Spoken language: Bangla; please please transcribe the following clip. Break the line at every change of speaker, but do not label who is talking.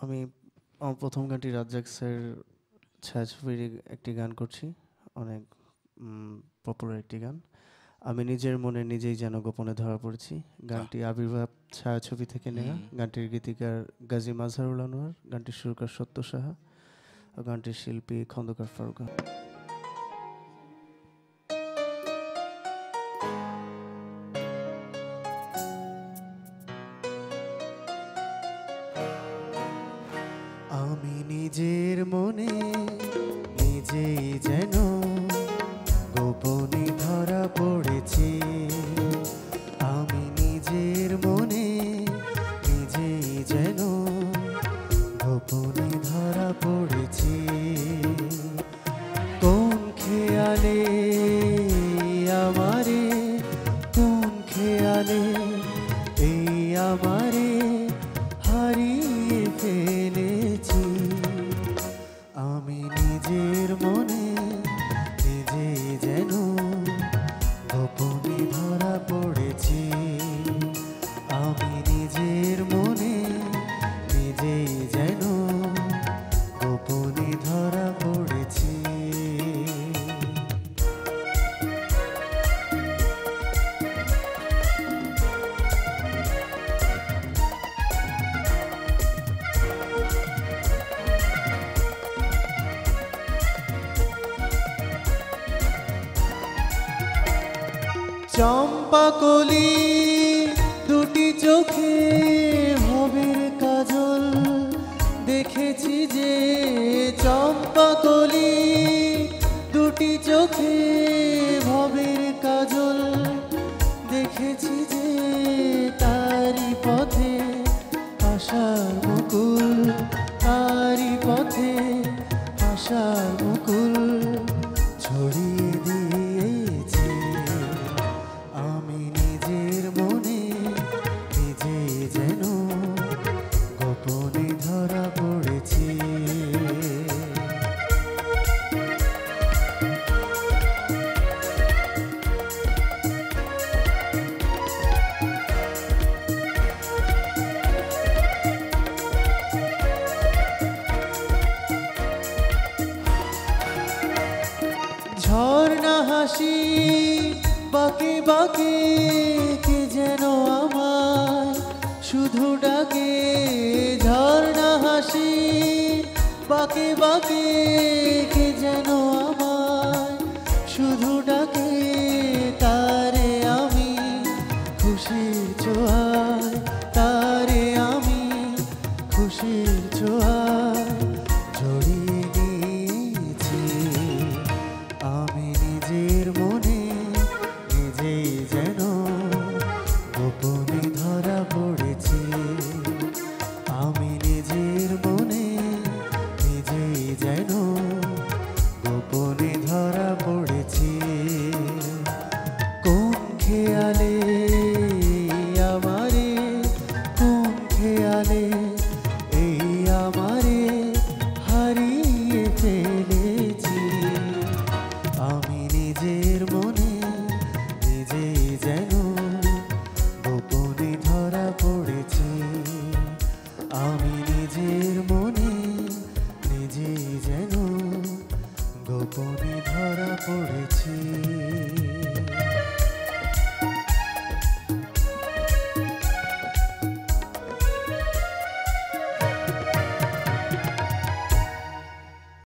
আমি আমার প্রথম গানটি রাজ্জাক স্যার ছায়াছবির একটি গান করছি, অনেক পপুলার একটি গান। আমি নিজের মনে নিজেই যেন গোপনে ধরা পড়েছি। গানটি আবির্ভাব ছায়াছবি থেকে নেওয়া। গানটির গীতিকার গাজী মাজহারুল আনোয়ার, গানটির সুরকার সত্য সাহা, গানটির শিল্পী খন্দকার ফারুক। আমি নিজের মনে নিজেই যেন গোপনে ধরা পড়েছি। আমি নিজের মনে নিজেই যেন গোপনে ধরা পড়েছি। কোন খেয়ালে আমারে, কোন খেয়ালে এই আমারে হারিয়ে ফেলেছি। আমি নিজের মনে নিজেই যেন গোপনে ধরা পড়েছি। আমি নিজের মনে নিজেই যেন গোপনে ধরা পড়েছি। চম্পা কলি দুটি চোখে ভবের কাজল দেখেছি যে, চম্পা কলি দুটি চোখে ভবের কাজল দেখেছি যে, তারি পথে আশার মুকুল, তারি পথে আশার মুকুল ছড়িয়ে দিয়েছি। আমি নিজের মনে নিজেই যেন গোপনে ধরা পড়েছি। ঝর্ণা হাসি বাঁকে বাঁকে কে যেন আমায় শুধু ডাকে। ঝর্ণা হাসি বাঁকে বাঁকে কে যেন আমায় শুধু ডাকে। তারে আমি খুশির ছোঁয়ায়, তারে আমি খুশির ছোঁয়ায় জড়িয়ে নিয়েছি। আমি নিজের মনে নিজেই যেন গোপনে ধরা পড়েছি। আমি নিজের মনে নিজেই যেন গোপনে ধরা পড়েছি। কোন খেয়ালে আমারে, কোন খেয়ালে এই আমারে হারিয়ে ফেলেছি। আমি নিজের মনে নিজেই যেন গোপনে ধরা পড়েছি। আমি নিজের মনে নিজেই যেন গোপনে ধরা পড়েছি।